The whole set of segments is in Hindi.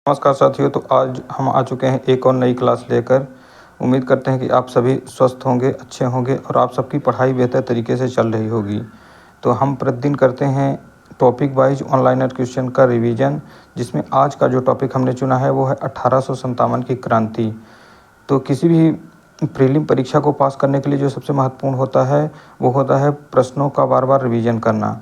नमस्कार साथियों। तो आज हम आ चुके हैं एक और नई क्लास लेकर। उम्मीद करते हैं कि आप सभी स्वस्थ होंगे, अच्छे होंगे और आप सबकी पढ़ाई बेहतर तरीके से चल रही होगी। तो हम प्रतिदिन करते हैं टॉपिक वाइज ऑनलाइनर क्वेश्चन का रिवीजन, जिसमें आज का जो टॉपिक हमने चुना है वो है 1857 की क्रांति। तो किसी भी प्रीलिम परीक्षा को पास करने के लिए जो सबसे महत्वपूर्ण होता है वो होता है प्रश्नों का बार बार रिवीजन करना।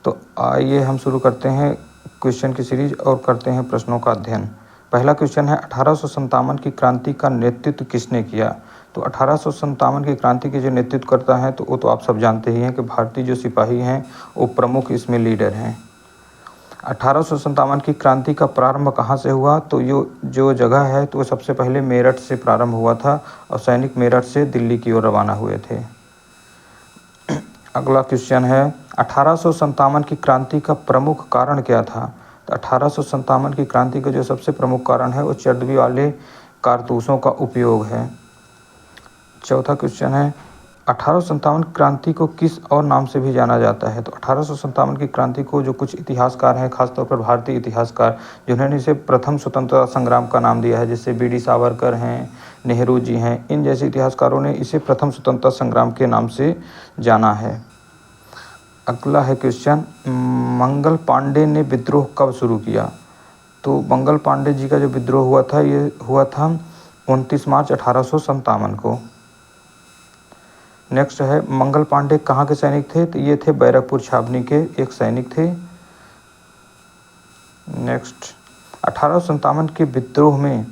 तो आइए हम शुरू करते हैं क्वेश्चन की सीरीज और करते हैं प्रश्नों का अध्ययन। पहला क्वेश्चन है 1857 की क्रांति का नेतृत्व किसने किया। तो 1857 की क्रांति के जो नेतृत्व करता है तो वो तो आप सब जानते ही हैं कि भारतीय जो सिपाही हैं वो प्रमुख इसमें लीडर हैं। 1857 की क्रांति का प्रारंभ कहाँ से हुआ, तो जो जगह है तो वो सबसे पहले मेरठ से प्रारंभ हुआ था और सैनिक मेरठ से दिल्ली की ओर रवाना हुए थे। अगला क्वेश्चन है 1857 की क्रांति का प्रमुख कारण क्या था। तो 1857 की क्रांति का जो सबसे प्रमुख कारण है वो चर्बी वाले कारतूसों का उपयोग है। चौथा क्वेश्चन है 1857 क्रांति को किस और नाम से भी जाना जाता है। तो 1857 की क्रांति को जो कुछ इतिहासकार हैं, खासतौर पर भारतीय इतिहासकार, जिन्होंने इसे प्रथम स्वतंत्रता संग्राम का नाम दिया है, जैसे बी.डी. सावरकर हैं, नेहरू जी हैं, इन जैसे इतिहासकारों ने इसे प्रथम स्वतंत्रता संग्राम के नाम से जाना है। अगला है क्वेश्चन मंगल पांडे ने विद्रोह कब शुरू किया। तो मंगल पांडे जी का जो विद्रोह हुआ था ये हुआ था 29 मार्च 1857 को। नेक्स्ट है मंगल पांडे कहाँ के सैनिक थे। तो ये थे बैरकपुर छावनी के एक सैनिक थे। नेक्स्ट 1857 के विद्रोह में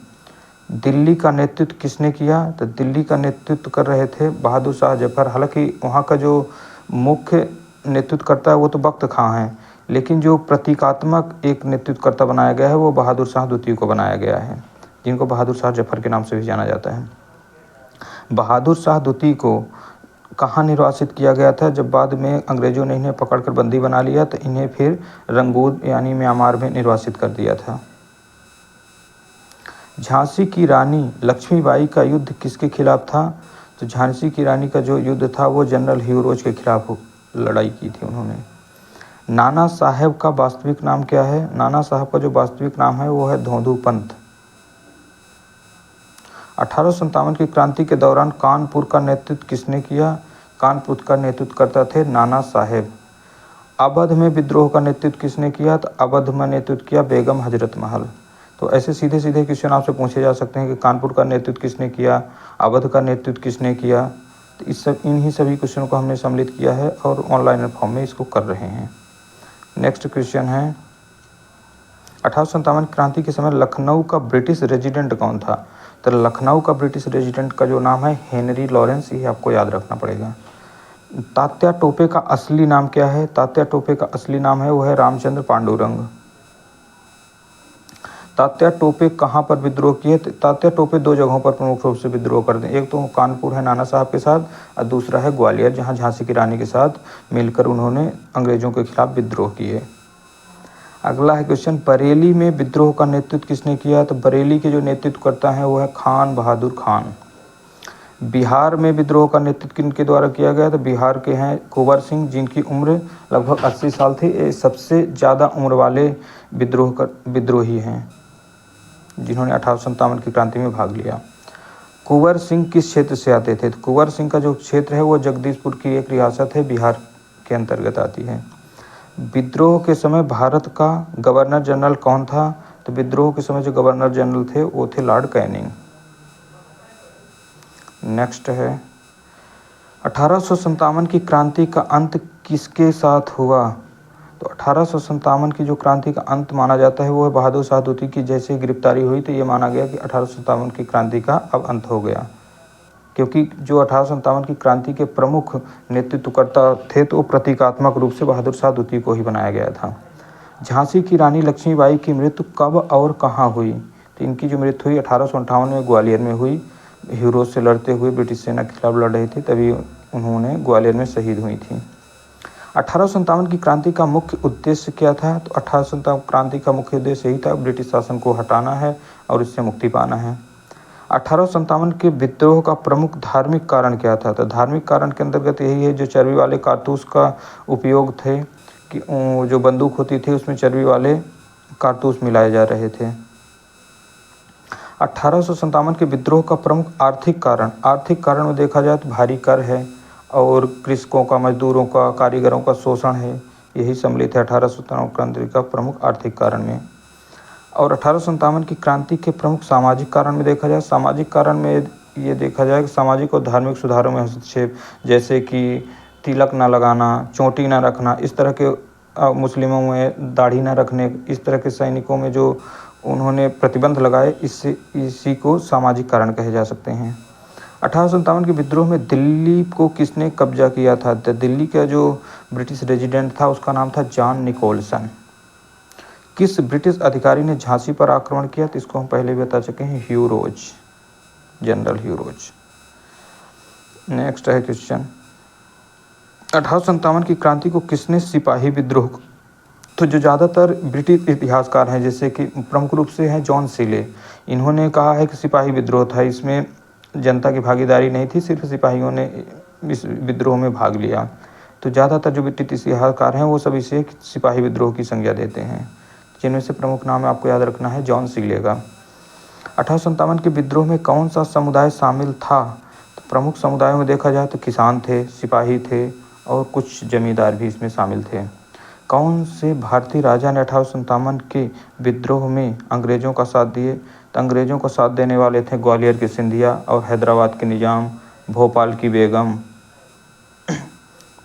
दिल्ली का नेतृत्व किसने किया। तो दिल्ली का नेतृत्व कर रहे थे बहादुर शाह जफर। हालांकि वहाँ का जो मुख्य नेतृत्वकर्ता है वो तो बख्त खां हैं, लेकिन जो प्रतीकात्मक एक नेतृत्वकर्ता बनाया गया है वो बहादुर शाह द्वितीय को बनाया गया है, जिनको बहादुर शाह जफर के नाम से भी जाना जाता है। बहादुर शाह द्वितीय को कहाँ निर्वासित किया गया था। जब बाद में अंग्रेजों ने इन्हें पकड़कर बंदी बना लिया तो इन्हें फिर रंगून यानी म्यांमार में निर्वासित कर दिया था। झांसी की रानी लक्ष्मीबाई का युद्ध किसके खिलाफ था। तो झांसी की रानी का जो युद्ध था वो जनरल ह्यूरोज के खिलाफ लड़ाई की थी उन्होंने। नाना साहेब का वास्तविक नाम क्या है। नाना साहब का जो वास्तविक नाम है वो है धोंधू पंत। 1857 की क्रांति के दौरान कानपुर का नेतृत्व किसने किया। कानपुर का नेतृत्व करता थे नाना साहेब। अवध में विद्रोह का नेतृत्व किसने किया। तो अवध में नेतृत्व किया बेगम हजरत महल। तो ऐसे सीधे सीधे क्वेश्चन आपसे पूछे जा सकते हैं कि कानपुर का नेतृत्व किसने किया, अवध का नेतृत्व किसने किया। तो इन्हीं सभी क्वेश्चनों को हमने सम्मिलित किया है और ऑनलाइन फॉर्म में इसको कर रहे हैं। नेक्स्ट क्वेश्चन है 1857 क्रांति के समय लखनऊ का ब्रिटिश रेजिडेंट कौन था। तो लखनऊ का ब्रिटिश रेजिडेंट का जो नाम है हेनरी लॉरेंस, ये आपको याद रखना पड़ेगा। तात्या टोपे का असली नाम क्या है। तात्या टोपे का असली नाम है वो है रामचंद्र पांडुरंग। तात्या टोपे कहाँ पर विद्रोह किए। तात्या टोपे दो जगहों पर प्रमुख रूप से विद्रोह करते हैं। एक तो कानपुर है नाना साहब के साथ और दूसरा है ग्वालियर, जहाँ झांसी की रानी के साथ मिलकर उन्होंने अंग्रेजों के खिलाफ विद्रोह किए। अगला है क्वेश्चन बरेली में विद्रोह का नेतृत्व किसने किया। तो बरेली के जो नेतृत्व करता है वो है खान बहादुर खान। बिहार में विद्रोह का नेतृत्व किनके द्वारा किया गया। तो बिहार के हैं कुंवर सिंह, जिनकी उम्र लगभग 80 साल थी। ये सबसे ज़्यादा उम्र वाले विद्रोही हैं जिन्होंने 1857 की क्रांति में भाग लिया। कुंवर सिंह किस क्षेत्र से आते थे। तो कुंवर सिंह का जो क्षेत्र है वो जगदीशपुर की एक रियासत है, बिहार के अंतर्गत आती है। विद्रोह के समय भारत का गवर्नर जनरल कौन था। तो विद्रोह के समय जो गवर्नर जनरल थे वो थे लॉर्ड कैनिंग। नेक्स्ट है 1857 की क्रांति का अंत किसके साथ हुआ। तो 1857 की जो क्रांति का अंत माना जाता है वो है बहादुर शाह द्वितीय की जैसे गिरफ्तारी हुई तो ये माना गया कि 1857 की क्रांति का अब अंत हो गया, क्योंकि जो 1857 की क्रांति के प्रमुख नेतृत्वकर्ता थे तो प्रतीकात्मक रूप से बहादुर शाह द्वितीय को ही बनाया गया था। झांसी की रानी लक्ष्मीबाई की मृत्यु कब और कहाँ हुई। तो इनकी जो मृत्यु हुई 1858 में ग्वालियर में हुई। हीरोज से लड़ते हुए ब्रिटिश सेना के खिलाफ लड़ रही थी, तभी उन्होंने ग्वालियर में शहीद हुई थी। 1857 की क्रांति का मुख्य उद्देश्य क्या था। तो 1857 क्रांति का मुख्य उद्देश्य यही था ब्रिटिश शासन को हटाना है और इससे मुक्ति पाना है। 1857 के विद्रोह का प्रमुख धार्मिक कारण क्या था। तो धार्मिक कारण के अंतर्गत यही है जो चर्बी वाले कारतूस का उपयोग थे कि जो बंदूक होती थी उसमें चर्बी वाले कारतूस मिलाए जा रहे थे। 1857 के विद्रोह का प्रमुख आर्थिक कारण में देखा जाए तो भारी कर है और कृषकों का, मजदूरों का, कारीगरों का शोषण है। यही सम्मिलित है 1857 क्रांति का प्रमुख आर्थिक कारण में। और 1857 की क्रांति के प्रमुख सामाजिक कारण में देखा जाए, सामाजिक कारण में ये देखा जाए कि सामाजिक और धार्मिक सुधारों में हस्तक्षेप, जैसे कि तिलक न लगाना, चोटी न रखना, इस तरह के मुस्लिमों में दाढ़ी न रखने, इस तरह के सैनिकों में जो उन्होंने प्रतिबंध लगाए, इसी को सामाजिक कारण कहे जा सकते हैं। 1857 के विद्रोह में दिल्ली को किसने कब्जा किया था? दिल्ली का जो ब्रिटिश रेजिडेंट था उसका नाम था जॉन निकोलसन। किस ब्रिटिश अधिकारी ने झांसी पर आक्रमण किया? तो इसको हम पहले भी बता चुके हैं, ह्यू रोज, जनरल ह्यू रोज। नेक्स्ट है क्वेश्चन, 1857 की क्रांति को किसने सिपाही विद्रोह? तो जो ज़्यादातर ब्रिटिश इतिहासकार हैं, जैसे कि प्रमुख रूप से हैं जॉन सीले, इन्होंने कहा है कि सिपाही विद्रोह था, इसमें जनता की भागीदारी नहीं थी, सिर्फ सिपाहियों ने इस विद्रोह में भाग लिया। तो ज़्यादातर जो ब्रिटिश इतिहासकार हैं वो सब इसे सिपाही विद्रोह की संज्ञा देते हैं, जिनमें से प्रमुख नाम आपको याद रखना है जॉन सीले का। 1857 के विद्रोह में कौन सा समुदाय शामिल था? तो प्रमुख समुदायों में देखा जाए तो किसान थे, सिपाही थे और कुछ जमींदार भी इसमें शामिल थे। कौन से भारतीय राजा ने 1857 के विद्रोह में अंग्रेजों का साथ दिए? तो अंग्रेजों का साथ देने वाले थे ग्वालियर के सिंधिया और हैदराबाद के निजाम, भोपाल की बेगम।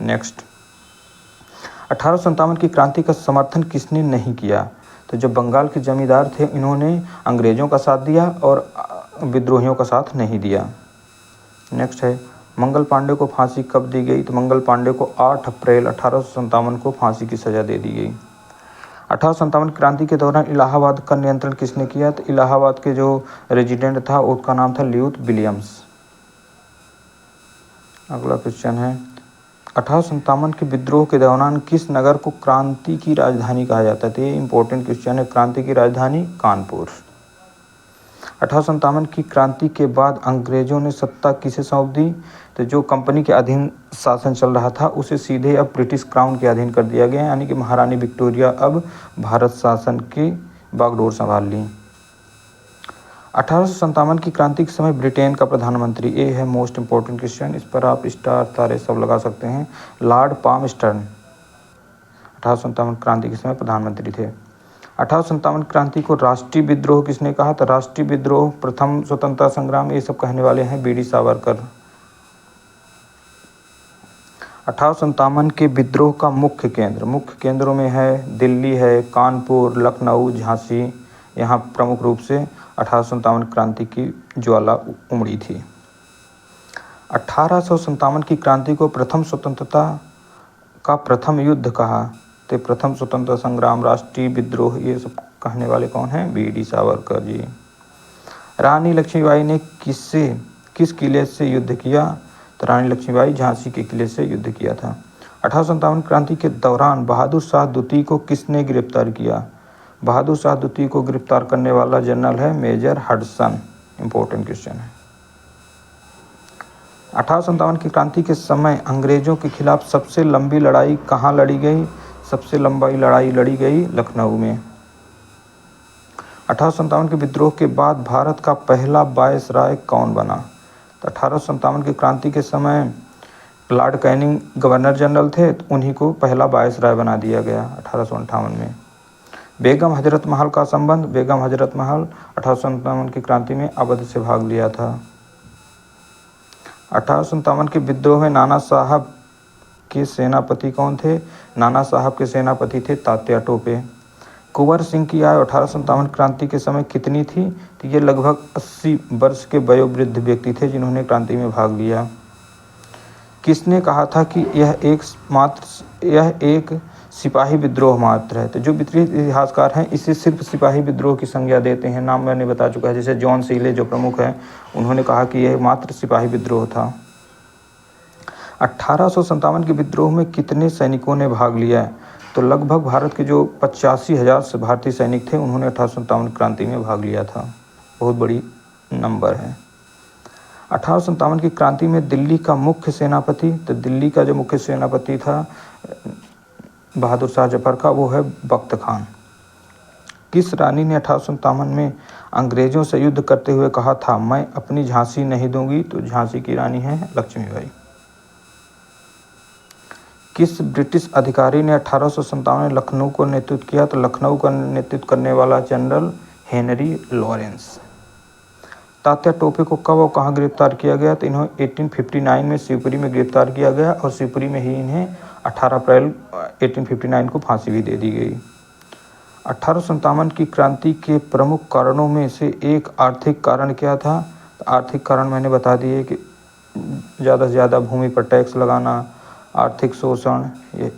नेक्स्ट, 1857 की क्रांति का समर्थन किसने नहीं किया? तो जो बंगाल के जमींदार थे, इन्होंने अंग्रेजों का साथ दिया और विद्रोहियों का साथ नहीं दिया। नेक्स्ट है, मंगल पांडे को फांसी कब दी गई? तो मंगल पांडे को 8 अप्रैल 1857 को फांसी की सज़ा दे दी गई। 1857 क्रांति के दौरान इलाहाबाद का नियंत्रण किसने किया? तो इलाहाबाद के जो रेजिडेंट था उसका नाम था ल्यूट विलियम्स। अगला क्वेश्चन है, 1857 के विद्रोह के दौरान किस नगर को क्रांति की राजधानी कहा जाता है? तो ये इंपॉर्टेंट क्वेश्चन है। क्रांति की राजधानी कानपुर। 1857 की क्रांति के बाद अंग्रेजों ने सत्ता किसे सौंप दी? तो जो कंपनी के अधीन शासन चल रहा था उसे सीधे अब ब्रिटिश क्राउन के अधीन कर दिया गया, यानी कि महारानी विक्टोरिया अब भारत शासन की बागडोर संभाल ली। 1857 की क्रांति के समय ब्रिटेन का प्रधानमंत्री, ये है मोस्ट इंपॉर्टेंट क्वेश्चन, इस पर आप स्टार तारे सब लगा सकते हैं, लॉर्ड पामस्टर्न 1857 क्रांति के समय प्रधानमंत्री थे। 1857 क्रांति को राष्ट्रीय विद्रोह किसने कहा? तो राष्ट्रीय विद्रोह, प्रथम स्वतंत्रता संग्राम, ये सब कहने वाले हैं बीडी सावरकर। 1857 के विद्रोह का मुख्य केंद्रों में है दिल्ली है, कानपुर, लखनऊ, झांसी। यहाँ प्रमुख रूप से 1857 क्रांति की ज्वाला उमड़ी थी। 1857 की क्रांति को प्रथम स्वतंत्रता का प्रथम युद्ध कहा। तो प्रथम स्वतंत्रता संग्राम, राष्ट्रीय विद्रोह, ये सब कहने वाले कौन हैं? बीडी सावरकर जी। रानी लक्ष्मीबाई ने किस किले से युद्ध किया? तो रानी लक्ष्मीबाई झांसी के किले से युद्ध किया था। 1857 क्रांति के दौरान बहादुर शाह द्वितीय को किसने गिरफ्तार किया? बहादुर शाह द्वितीय को गिरफ्तार करने वाला जनरल है मेजर हडसन। इंपॉर्टेंट क्वेश्चन है। 1857 की क्रांति के समय अंग्रेजों के खिलाफ सबसे लंबी लड़ाई कहाँ लड़ी गई? सबसे लंबी लड़ाई लड़ी गई लखनऊ में। 1857 के विद्रोह के बाद भारत का पहला वायसराय कौन बना? तो 1857 की क्रांति के समय लॉर्ड कैनिंग गवर्नर जनरल थे, तो उन्हीं को पहला वायसराय बना दिया गया 1858 में। बेगम हजरत महल का संबंध, बेगम हजरत महल 1857 की क्रांति में अवध से भाग लिया था। 1857 के विद्रोह में नाना साहब के सेनापति कौन थे? नाना साहब के सेनापति थे तात्या टोपे। कुंवर सिंह की आयु 1857 क्रांति के समय कितनी थी? तो ये लगभग 80 वर्ष के वयोवृद्ध व्यक्ति थे जिन्होंने क्रांति में भाग लिया। किसने कहा था कि यह एक सिपाही विद्रोह मात्र है? तो जो ब्रिटिश इतिहासकार हैं इसे सिर्फ सिपाही विद्रोह की संज्ञा देते हैं। नाम मैंने बता चुका है, जैसे जॉन सीले जो प्रमुख हैं, उन्होंने कहा कि यह मात्र सिपाही विद्रोह था। 1857 के विद्रोह में कितने सैनिकों ने भाग लिया? तो लगभग भारत के जो 85,000 भारतीय सैनिक थे उन्होंने 1857 क्रांति में भाग लिया था। बहुत बड़ी नंबर है। 1857 की क्रांति में दिल्ली का मुख्य सेनापति, तो दिल्ली का जो मुख्य सेनापति था बहादुर शाह जफर का, वो है बख्त खान। किस रानी ने 1857 में अंग्रेजों से युद्ध करते हुए कहा था, मैं अपनी झांसी नहीं दूंगी? तो झांसी की रानी है लक्ष्मीबाई। किस ब्रिटिश अधिकारी ने 1857 में लखनऊ को नेतृत्व किया? तो लखनऊ का नेतृत्व करने वाला general Henry Lawrence. Tatya Tope को कब और कहाँ गिरफ्तार किया गया? तो इन्हें 1859 में शिवपुरी में गिरफ्तार किया गया और शिवपुरी में ही इन्हें 18 अप्रैल 1859 को फांसी भी दे दी गई। 1857 की क्रांति के प्रमुख कारणों में से एक आर्थिक कारण क्या था? तो आर्थिक कारण मैंने बता दिए कि ज़्यादा से ज़्यादा भूमि पर टैक्स लगाना, आर्थिक शोषण, ये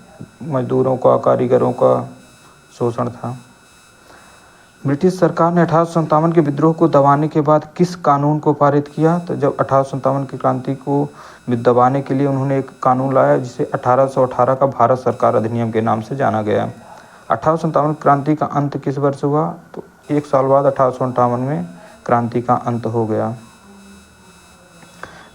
मजदूरों का, कारीगरों का शोषण था। ब्रिटिश सरकार ने 1857 के विद्रोह को दबाने के बाद किस कानून को पारित किया? तो जब 1857 की क्रांति को दबाने के लिए उन्होंने एक कानून लाया जिसे 1818 का भारत सरकार अधिनियम के नाम से जाना गया। 1857 क्रांति का अंत किस वर्ष हुआ? तो एक साल बाद 1858 में क्रांति का अंत हो गया।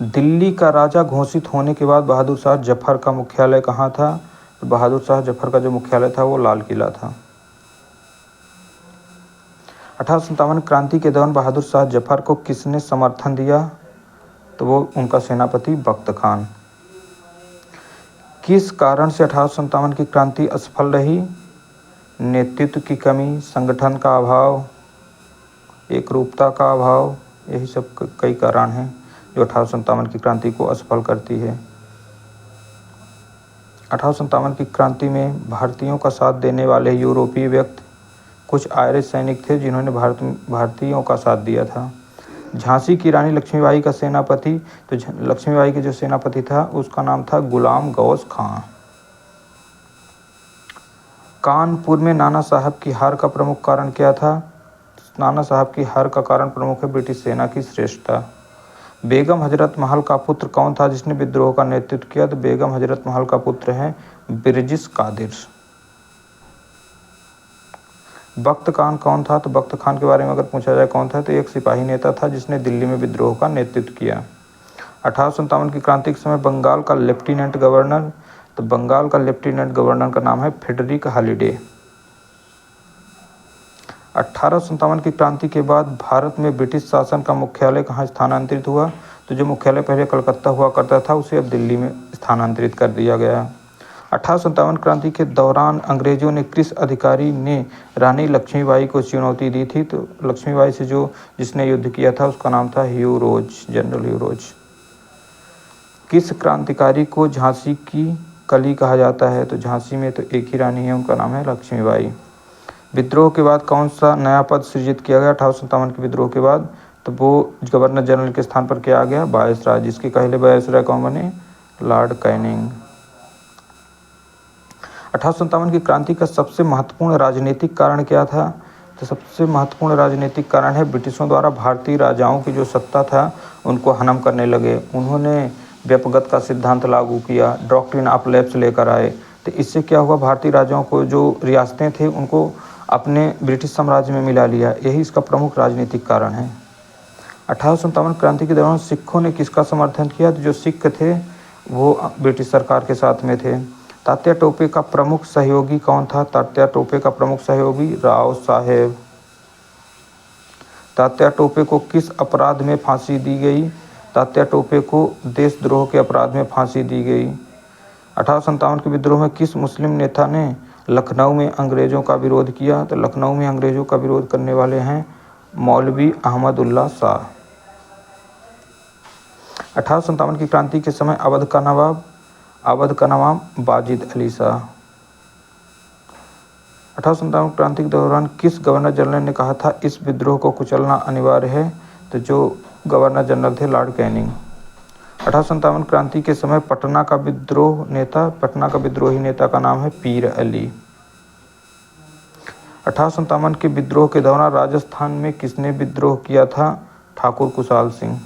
दिल्ली का राजा घोषित होने के बाद बहादुर शाह जफर का मुख्यालय कहाँ था? तो बहादुर शाह जफर का जो मुख्यालय था वो लाल किला था। 1857 क्रांति के दौरान बहादुर शाह जफर को किसने समर्थन दिया? तो वो उनका सेनापति बख्त खान। किस कारण से 1857 की क्रांति असफल रही? नेतृत्व की कमी, संगठन का अभाव, एकरूपता का अभाव, यही सब कई कारण हैं जो 1857 की क्रांति को असफल करती है। 1857 की क्रांति में भारतीयों का साथ देने वाले यूरोपीय व्यक्ति कुछ आयरिश सैनिक थे जिन्होंने भारतीयों का साथ दिया था। झांसी की रानी लक्ष्मीबाई का सेनापति, तो लक्ष्मीबाई के जो सेनापति था उसका नाम था गुलाम गौस खां। कानपुर में नाना साहब की हार का प्रमुख कारण क्या था? नाना साहब की हार का कारण प्रमुख है ब्रिटिश सेना की श्रेष्ठता। बेगम हजरत महल का पुत्र कौन था जिसने विद्रोह का नेतृत्व किया? तो बेगम हजरत महल का पुत्र है बिरजिस कादिर। बख्त खान कौन था? तो बख्त खान के बारे में अगर पूछा जाए कौन था, तो एक सिपाही नेता था जिसने दिल्ली में विद्रोह का नेतृत्व किया। 1857 की क्रांति के समय बंगाल का लेफ्टिनेंट गवर्नर, तो बंगाल का लेफ्टिनेंट गवर्नर का नाम है फ्रेडरिक हॉलिडे। 1857 की क्रांति के बाद भारत में ब्रिटिश शासन का मुख्यालय कहाँ स्थानांतरित हुआ? तो जो मुख्यालय पहले कलकत्ता हुआ करता था उसे अब दिल्ली में स्थानांतरित कर दिया गया। 1857 क्रांति के दौरान अंग्रेजों ने किस अधिकारी ने रानी लक्ष्मीबाई को चुनौती दी थी? तो लक्ष्मीबाई से जिसने युद्ध किया था उसका नाम था ह्यू रोज, जनरल ह्यू रोज। किस क्रांतिकारी को झांसी की कली कहा जाता है? तो झांसी में तो एक ही रानी है, उनका नाम है लक्ष्मीबाई। विद्रोह के बाद कौन सा नया पद सृजित किया गया 1857 के विद्रोह के बाद? तो वो गवर्नर जनरल के स्थान पर क्या आ गया? वायसराय, जिसके पहले वायसराय कौन बने? Lord Canning. 1857 की क्रांति का सबसे महत्वपूर्ण राजनीतिक कारण क्या था? तो सबसे महत्वपूर्ण राजनीतिक कारण है ब्रिटिशों द्वारा भारतीय राजाओं की जो सत्ता था उनको हनन करने लगे। उन्होंने व्यपगत का सिद्धांत लागू किया, डॉक्ट्रिन ऑफ लैप्स लेकर आए। तो इससे क्या हुआ, भारतीय राजाओं को जो रियासतें थे उनको अपने ब्रिटिश साम्राज्य में मिला लिया। यही इसका प्रमुख राजनीतिक कारण है। 1857 क्रांति के दौरान सिखों ने किसका समर्थन किया? तो जो सिख थे वो ब्रिटिश सरकार के साथ में थे। तात्या टोपे का प्रमुख सहयोगी कौन था? तात्या टोपे का प्रमुख सहयोगी राव साहेब। तात्या टोपे को किस अपराध में फांसी दी गई? तात्या टोपे को देशद्रोह के अपराध में फांसी दी गई। 1857 के विद्रोह में किस मुस्लिम नेता ने लखनऊ में अंग्रेजों का विरोध किया? तो लखनऊ में अंग्रेजों का विरोध करने वाले हैं मौलवी अहमदुल्ला शाह। 1857 की क्रांति के समय अवध का नवाब बाजिद अली शाह। 1857 क्रांति के दौरान किस गवर्नर जनरल ने कहा था इस विद्रोह को कुचलना अनिवार्य है? तो जो गवर्नर जनरल थे लॉर्ड कैनिंग। 1857 क्रांति के समय पटना का विद्रोही नेता का नाम है पीर अली। 1857 के विद्रोह के दौरान राजस्थान में किसने विद्रोह किया था? ठाकुर कुशाल सिंह।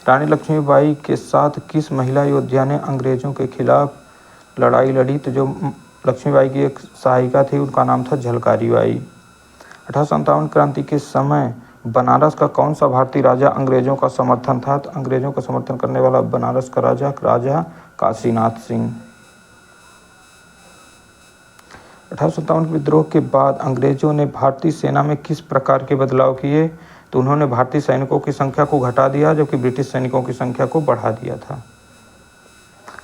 रानी लक्ष्मीबाई के साथ किस महिला योद्धा ने अंग्रेजों के खिलाफ लड़ाई लड़ी? तो जो लक्ष्मीबाई की एक सहायिका थी उनका नाम था झलकारी बाई। 1857 क्रांति के समय बनारस का कौन सा भारतीय राजा अंग्रेजों का समर्थन था? तो अंग्रेजों का समर्थन करने वाला बनारस का राजा काशीनाथ सिंह। 1857 के विद्रोह के बाद अंग्रेजों ने भारतीय सेना में किस प्रकार के बदलाव किए? तो उन्होंने भारतीय सैनिकों की संख्या को घटा दिया, जबकि ब्रिटिश सैनिकों की संख्या को बढ़ा दिया था।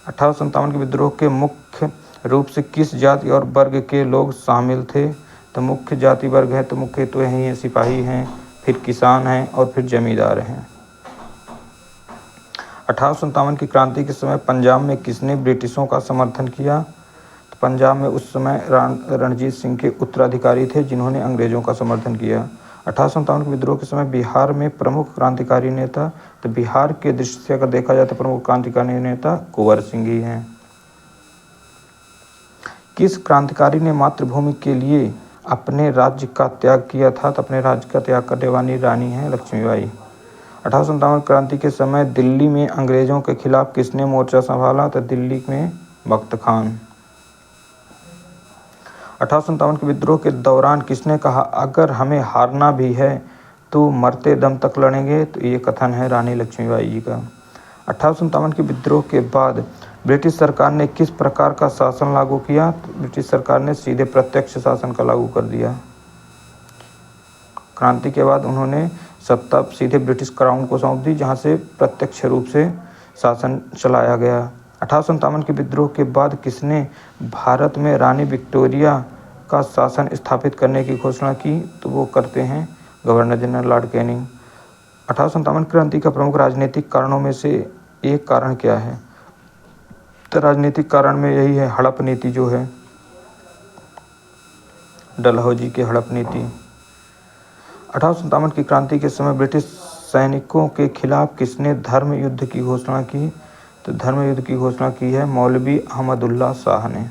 1857 के विद्रोह के मुख्य रूप से किस जाति और वर्ग के लोग शामिल थे? तो मुख्य जाति वर्ग है तो मुख्य तो यही है, सिपाही हैं, फिर किसान हैं और फिर जमींदार हैं। 1857 की क्रांति के समय पंजाब में किसने ब्रिटिशों का समर्थन किया? तो पंजाब में उस समय रणजीत सिंह के उत्तराधिकारी थे जिन्होंने अंग्रेजों का समर्थन किया। 1857 के विद्रोह के समय बिहार में प्रमुख क्रांतिकारी नेता, तो बिहार के दृष्टि से अगर देखा जाए तो प्रमुख क्रांतिकारी नेता कुंवर सिंह ही हैं। किस क्रांतिकारी ने मातृभूमि के लिए अपने राज्य का त्याग किया था? तो अपने राज्य का त्याग करने वाली रानी है लक्ष्मीबाई। 1857 क्रांति के समय दिल्ली में अंग्रेजों के खिलाफ किसने मोर्चा संभाला? तो दिल्ली में बख्त खान। 1857 के विद्रोह के दौरान किसने कहा, अगर हमें हारना भी है तो मरते दम तक लड़ेंगे? तो ये कथन है रानी लक्ष्मीबाई जी का। 1857 के विद्रोह के बाद ब्रिटिश सरकार ने किस प्रकार का शासन लागू किया? तो ब्रिटिश सरकार ने सीधे प्रत्यक्ष शासन का लागू कर दिया। क्रांति के बाद उन्होंने सत्ता सीधे ब्रिटिश क्राउन को सौंप दी, जहां से प्रत्यक्ष रूप से शासन चलाया गया। 1857 के विद्रोह के बाद किसने भारत में रानी विक्टोरिया का शासन स्थापित करने की घोषणा की? तो वो करते हैं गवर्नर जनरल लॉर्ड कैनिंग। 1857 क्रांति का प्रमुख राजनीतिक कारणों में से एक कारण क्या है? तो राजनीतिक कारण में यही है हड़प नीति, जो है डलहौजी की हड़प नीति। 1857 की क्रांति के समय ब्रिटिश सैनिकों के खिलाफ किसने धर्म युद्ध की घोषणा की? तो धर्म युद्ध की घोषणा की है मौलवी अहमदुल्ला शाह ने।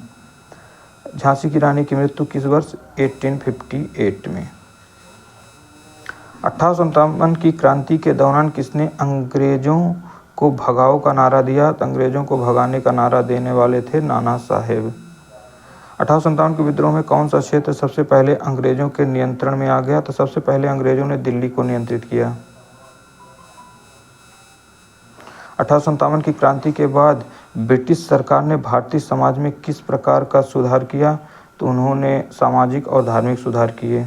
झांसी की रानी की मृत्यु किस वर्ष? 1858 में। 1857 की क्रांति के दौरान किसने अंग्रेजों को भगाओ का नारा दिया? तो अंग्रेजों को भगाने का नारा देने वाले थे नाना साहेब। 1857 के विद्रोह में कौन सा क्षेत्र सबसे पहले अंग्रेजों के नियंत्रण में आ गया? तो सबसे पहले अंग्रेजों ने दिल्ली को नियंत्रित किया। 1857 की क्रांति के बाद ब्रिटिश सरकार ने भारतीय समाज में किस प्रकार का सुधार किया? तो उन्होंने सामाजिक और धार्मिक सुधार किए।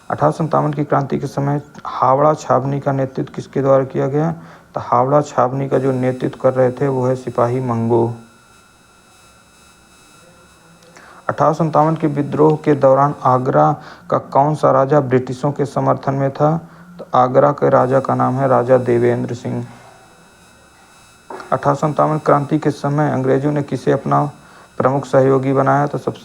1857 की क्रांति के समय हावड़ा छावनी का नेतृत्व किसके द्वारा किया गया? तो हावड़ा छावनी का जो नेतृत्व कर रहे थे वो है सिपाही मंगो। 1857 के विद्रोह के दौरान आगरा का कौन सा राजा ब्रिटिशों के समर्थन में था? तो आगरा के राजा का नाम है राजा देवेंद्र सिंह। 1857 क्रांति के समय अंग्रेजों ने किसे अपना प्रमुख सहयोगी बनाया? तो सब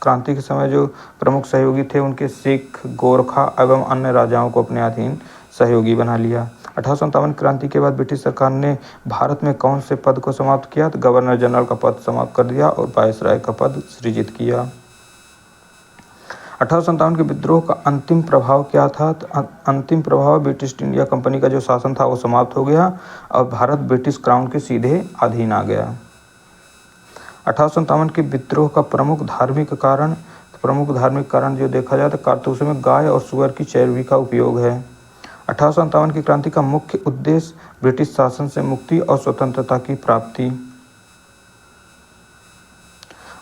क्रांति के समय जो प्रमुख सहयोगी थे उनके सिख, गोरखा एवं अन्य राजाओं को अपने अधीन सहयोगी बना लिया। 1857 क्रांति के बाद ब्रिटिश सरकार ने भारत में कौन से पद को समाप्त किया? तो गवर्नर जनरल का पद समाप्त कर दिया और वायसराय का पद सृजित किया। 1857 के विद्रोह का अंतिम प्रभाव क्या था? तो अंतिम प्रभाव ब्रिटिश इंडिया कंपनी का जो शासन था वो समाप्त हो गया और भारत ब्रिटिश क्राउन के सीधे अधीन आ गया। 1857 के विद्रोह का प्रमुख धार्मिक कारण, प्रमुख धार्मिक कारण जो देखा जाए तो कारतूसों में गाय और सुअर की चर्बी का उपयोग है। 1857 की क्रांति का मुख्य उद्देश्य ब्रिटिश शासन से मुक्ति और स्वतंत्रता की प्राप्ति।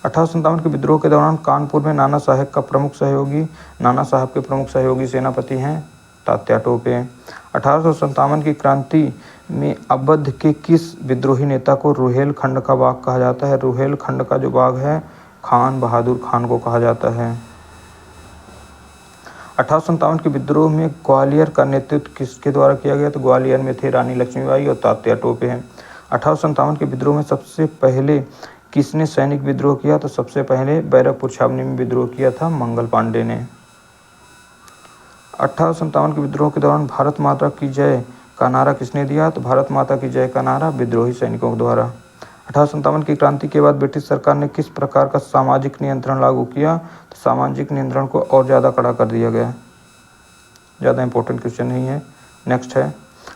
1857 के विद्रोह के दौरान कानपुर में नाना साहेब का प्रमुख सहयोगी, नाना साहब के प्रमुख सहयोगी सेनापति हैं तात्या टोपे। 1857 की क्रांति में अवध के किस विद्रोही नेता को रुहेलखंड का बाग कहा जाता है? रुहेलखंड का जो बाग है खान बहादुर खान को कहा जाता है। 1857 के विद्रोह में ग्वालियर का नेतृत्व किसके द्वारा किया गया? तो ग्वालियर में थे रानी लक्ष्मीबाई और तात्या टोपे हैं। 1857 के विद्रोह में सबसे पहले किसने सैनिक विद्रोह किया? तो सबसे पहले बैरकपुर छावनी में विद्रोह किया था मंगल पांडे ने। 1857 के विद्रोह के दौरान भारत माता की जय का नारा किसने दिया? तो भारत माता की जय का नारा विद्रोही सैनिकों द्वारा। 1857 की क्रांति के बाद ब्रिटिश सरकार ने किस प्रकार का सामाजिक नियंत्रण लागू किया? तो सामाजिक नियंत्रण को और ज़्यादा कड़ा कर दिया गया। ज़्यादा इंपॉर्टेंट क्वेश्चन नहीं है। नेक्स्ट है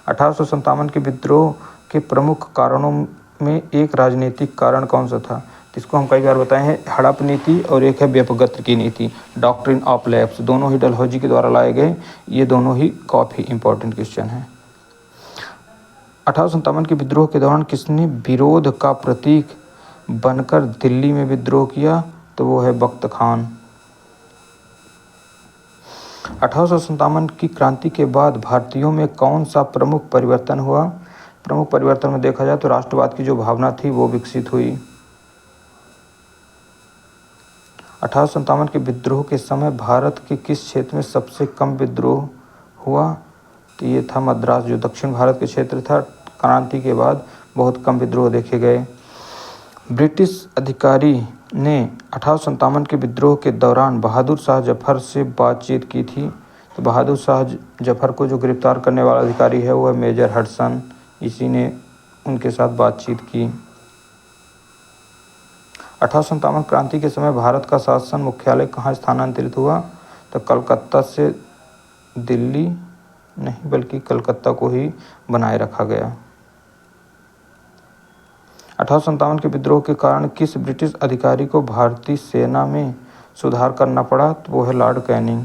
1857 के विद्रोह के प्रमुख कारणों में एक राजनीतिक कारण कौन सा था? जिसको हम कई बार बताए हैं हड़प नीति और एक है व्यपगत्र की नीति, डॉक्ट्रिन ऑफ लैप्स। दोनों ही डलहौजी के द्वारा लाए गए, ये दोनों ही काफ़ी इंपॉर्टेंट क्वेश्चन हैं। 1857 के विद्रोह के दौरान किसने विरोध का प्रतीक बनकर दिल्ली में विद्रोह किया? तो वो है बख्त खान। 1857 की क्रांति के बाद भारतीयों में कौन सा प्रमुख परिवर्तन हुआ? प्रमुख परिवर्तन में देखा जाए तो राष्ट्रवाद की जो भावना थी वो विकसित हुई। 1857 के विद्रोह के समय भारत के किस क्षेत्र में सबसे कम विद्रोह हुआ? तो ये था मद्रास, जो दक्षिण भारत के क्षेत्र था। क्रांति के बाद बहुत कम विद्रोह देखे गए। ब्रिटिश अधिकारी ने 1857 के विद्रोह के दौरान बहादुर शाह जफर से बातचीत की थी। तो बहादुर शाह जफर को जो गिरफ्तार करने वाला अधिकारी है वो है मेजर हडसन। इसी ने उनके साथ बातचीत की। 1857 क्रांति के समय भारत का शासन मुख्यालय कहाँ स्थानांतरित हुआ? तो कलकत्ता से दिल्ली नहीं बल्कि कलकत्ता को ही बनाए रखा गया। 1857 के विद्रोह के कारण किस ब्रिटिश अधिकारी को भारतीय सेना में सुधार करना पड़ा? तो वो है लॉर्ड कैनिंग।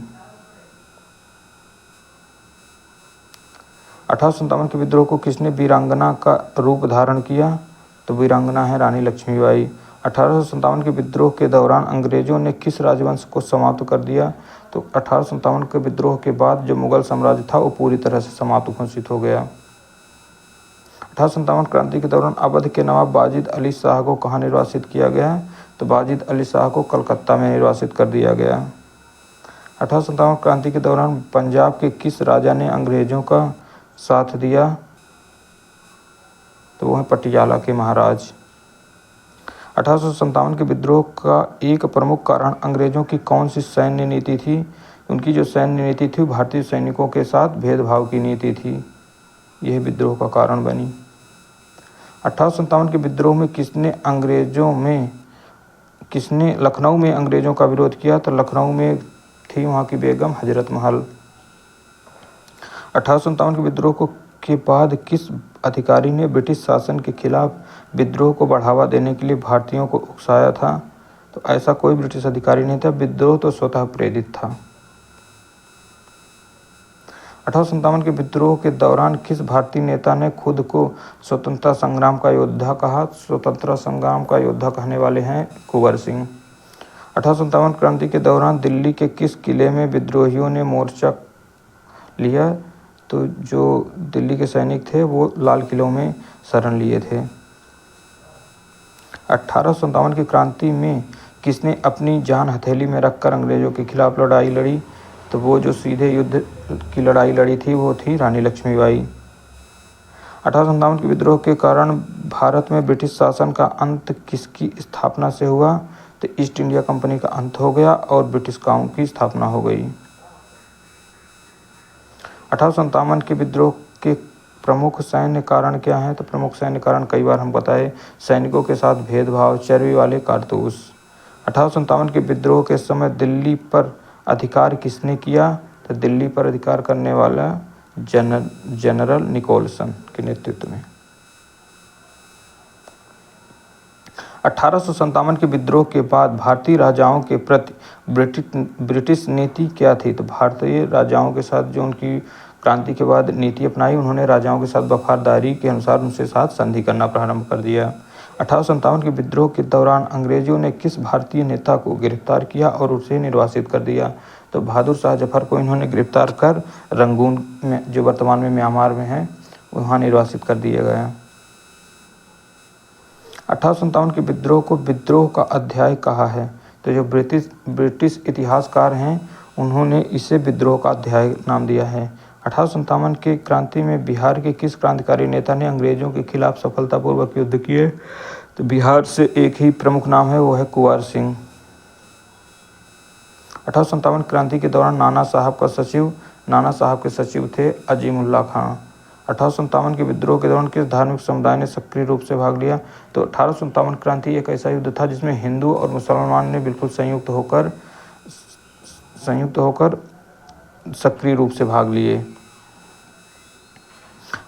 1857 के विद्रोह को किसने वीरांगना का रूप धारण किया? तो वीरांगना है रानी लक्ष्मीबाई। 1857 के विद्रोह के दौरान अंग्रेजों ने किस राजवंश को समाप्त कर दिया? तो 1857 के विद्रोह के बाद जो मुगल साम्राज्य था वो पूरी तरह से समाप्त घोषित हो गया। 1857 क्रांति के दौरान अवध के नवाब वाजिद अली शाह को कहाँ निर्वासित किया गया? तो वाजिद अली शाह को कलकत्ता में निर्वासित कर दिया गया। 1857 क्रांति के दौरान पंजाब के किस राजा ने अंग्रेजों का साथ दिया? तो वो है पटियाला के महाराज। 1857 के विद्रोह का एक प्रमुख कारण अंग्रेजों की कौन सी सैन्य नीति थी? उनकी जो सैन्य नीति थी भारतीय सैनिकों के साथ भेदभाव की नीति थी। यह विद्रोह का कारण बनी। 1857 के विद्रोह में किसने लखनऊ में अंग्रेजों का विरोध किया? तो लखनऊ में थी वहाँ की बेगम हजरत महल। 1857 के विद्रोह के बाद किस अधिकारी ने ब्रिटिश शासन के खिलाफ विद्रोह को बढ़ावा देने के लिए भारतीयों को उकसाया था? तो ऐसा कोई ब्रिटिश अधिकारी नहीं था, विद्रोह तो स्वतः प्रेरित था। 1857 के विद्रोह के दौरान किस भारतीय नेता ने खुद को स्वतंत्रता संग्राम का योद्धा कहा? स्वतंत्रता संग्राम का योद्धा कहने वाले हैं कुंवर सिंह। 1857 क्रांति के दौरान दिल्ली के किस किले में विद्रोहियों ने मोर्चा लिया? तो जो दिल्ली के सैनिक थे वो लाल किलों में शरण लिए थे। 1857 की क्रांति में किसने अपनी जान हथेली में रखकर अंग्रेजों के खिलाफ लड़ाई लड़ी? तो वो जो सीधे युद्ध की लड़ाई लड़ी थी वो थी रानी लक्ष्मीबाई। 1857 के विद्रोह के कारण भारत में ब्रिटिश शासन का अंत किसकी स्थापना से हुआ? तो ईस्ट इंडिया कंपनी का अंत हो गया और ब्रिटिश काउंसिल की स्थापना हो गई। 1857 के विद्रोह के प्रमुख सैन्य कारण क्या है? तो प्रमुख सैन्य कारण कई बार हम बताए, सैनिकों के साथ भेदभाव, चर्बी वाले कारतूस। 1857 के विद्रोह के समय दिल्ली पर अधिकार किसने किया? तो दिल्ली पर अधिकार करने वाला जनरल निकोलसन के नेतृत्व में। 1857 के विद्रोह के बाद भारतीय राजाओं के प्रति ब्रिटिश नीति क्या थी? तो भारतीय राजाओं के साथ जो उनकी क्रांति के बाद नीति अपनाई, उन्होंने राजाओं के साथ वफादारी के अनुसार उनसे साथ संधि करना प्रारंभ कर दिया। 1857 के विद्रोह के दौरान अंग्रेजों ने किस भारतीय नेता को गिरफ्तार किया और उसे निर्वासित कर दिया? तो बहादुर शाह जफर को इन्होंने गिरफ्तार कर रंगून में, जो वर्तमान में म्यांमार में है, वहाँ निर्वासित कर दिया गया। 1857 के विद्रोह को विद्रोह का अध्याय कहा है? तो जो ब्रिटिश इतिहासकार हैं उन्होंने इसे विद्रोह का अध्याय नाम दिया है। 1857 के क्रांति में बिहार के किस क्रांतिकारी नेता ने अंग्रेजों के खिलाफ सफलतापूर्वक युद्ध किए? तो बिहार से एक ही प्रमुख नाम है, वो है कुंवर सिंह। 1857 क्रांति के दौरान नाना साहब के सचिव थे अजीमुल्ला खां। 1857 के विद्रोह के दौरान किस धार्मिक समुदाय ने सक्रिय रूप से भाग लिया? तो 1857 क्रांति एक ऐसा युद्ध था जिसमें हिंदू और मुसलमान ने बिल्कुल संयुक्त होकर सक्रिय रूप से भाग लिए।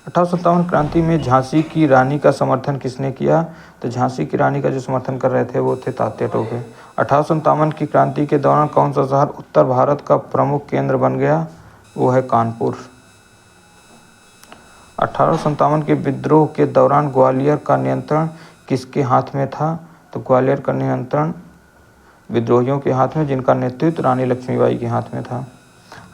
1857 क्रांति में झांसी की रानी का समर्थन किसने किया? तो झांसी की रानी का जो समर्थन कर रहे थे वो थे तात्या टोपे। 1857 की क्रांति के दौरान कौन सा शहर उत्तर भारत का प्रमुख केंद्र बन गया? वो है कानपुर। 1857 के विद्रोह के दौरान ग्वालियर का नियंत्रण किसके हाथ में था? तो ग्वालियर का नियंत्रण विद्रोहियों के हाथ में, जिनका नेतृत्व रानी लक्ष्मीबाई के हाथ में था।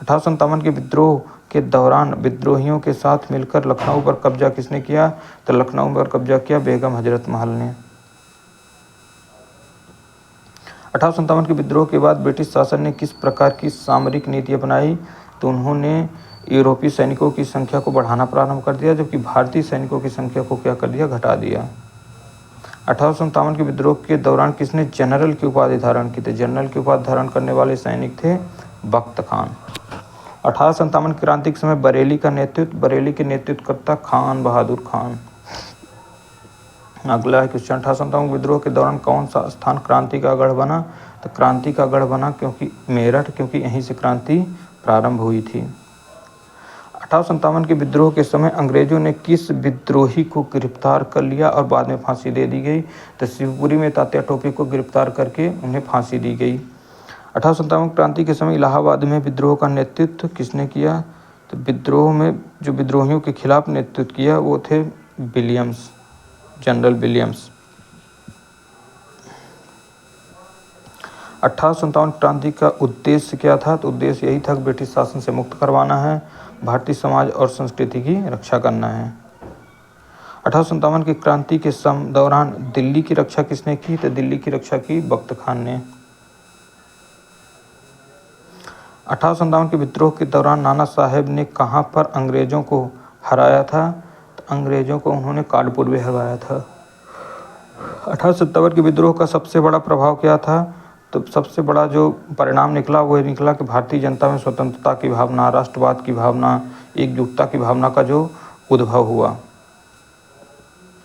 1857 के विद्रोह के दौरान विद्रोहियों के साथ मिलकर लखनऊ पर कब्जा किसने किया? तो लखनऊ पर कब्जा किया बेगम हजरत महल ने। 1857 के विद्रोह के बाद ब्रिटिश शासन ने किस प्रकार की सामरिक नीति अपनाई? तो उन्होंने यूरोपीय सैनिकों की संख्या को बढ़ाना प्रारंभ कर दिया, जबकि भारतीय सैनिकों की संख्या को क्या कर दिया? घटा दिया। 1857 के विद्रोह के दौरान किसने जनरल की उपाधि धारण की थी? जनरल की उपाधि धारण करने वाले सैनिक थे बख्त खान। 1857 क्रांति के समय बरेली के नेतृत्व करता खान बहादुर खान। अगला है क्वेश्चन, 1857 विद्रोह के दौरान कौन सा स्थान क्रांति का गढ़ बना? तो क्रांति का गढ़ बना क्योंकि मेरठ, क्योंकि यहीं से क्रांति प्रारंभ हुई थी। 1857 के विद्रोह के समय अंग्रेजों ने किस विद्रोही को गिरफ्तार कर लिया और बाद में फांसी दे दी गई? तो शिवपुरी में तात्या टोपे को गिरफ्तार करके उन्हें फांसी दी गई। 1857 क्रांति के समय इलाहाबाद में विद्रोह का नेतृत्व किसने किया? तो विद्रोह में जो विद्रोहियों के खिलाफ नेतृत्व किया वो थे विलियम्स, जनरल विलियम्स। 1857 क्रांति का उद्देश्य क्या था? तो उद्देश्य यही था कि ब्रिटिश शासन से मुक्त करवाना है, भारतीय समाज और संस्कृति की रक्षा करना है। 1857 की क्रांति के दौरान दिल्ली की रक्षा किसने की? तो दिल्ली की रक्षा की बख्त खान ने। 1857 के विद्रोह के दौरान नाना साहेब ने कहाँ पर अंग्रेजों को हराया था? तो अंग्रेजों को उन्होंने कानपुर में हराया था। 1857 के विद्रोह का सबसे बड़ा प्रभाव क्या था? तो सबसे बड़ा जो परिणाम निकला वो निकला कि भारतीय जनता में स्वतंत्रता की भावना, राष्ट्रवाद की भावना, एकजुटता की भावना का जो उद्भव हुआ।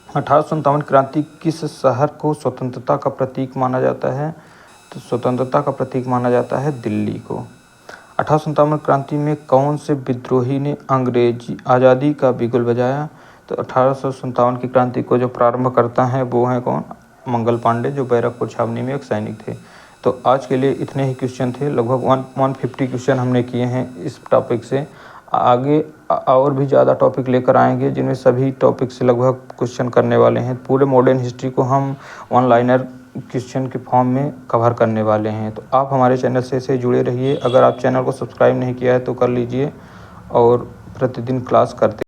1857 क्रांति किस शहर को स्वतंत्रता का प्रतीक माना जाता है? तो स्वतंत्रता का प्रतीक माना जाता है दिल्ली को। 1857 क्रांति में कौन से विद्रोही ने अंग्रेजी आज़ादी का बिगुल बजाया? तो 1857 की क्रांति को जो प्रारंभ करता है वो है कौन? मंगल पांडे, जो बैरकपुर छावनी में एक सैनिक थे। तो आज के लिए इतने ही क्वेश्चन थे, लगभग 150 क्वेश्चन हमने किए हैं इस टॉपिक से। आगे और भी ज़्यादा टॉपिक लेकर आएंगे जिनमें सभी टॉपिक से लगभग क्वेश्चन करने वाले हैं। पूरे मॉडर्न हिस्ट्री को हम ऑनलाइनर क्वेश्चन के फॉर्म में कवर करने वाले हैं। तो आप हमारे चैनल से जुड़े रहिए। अगर आप चैनल को सब्सक्राइब नहीं किया है तो कर लीजिए और प्रतिदिन क्लास करते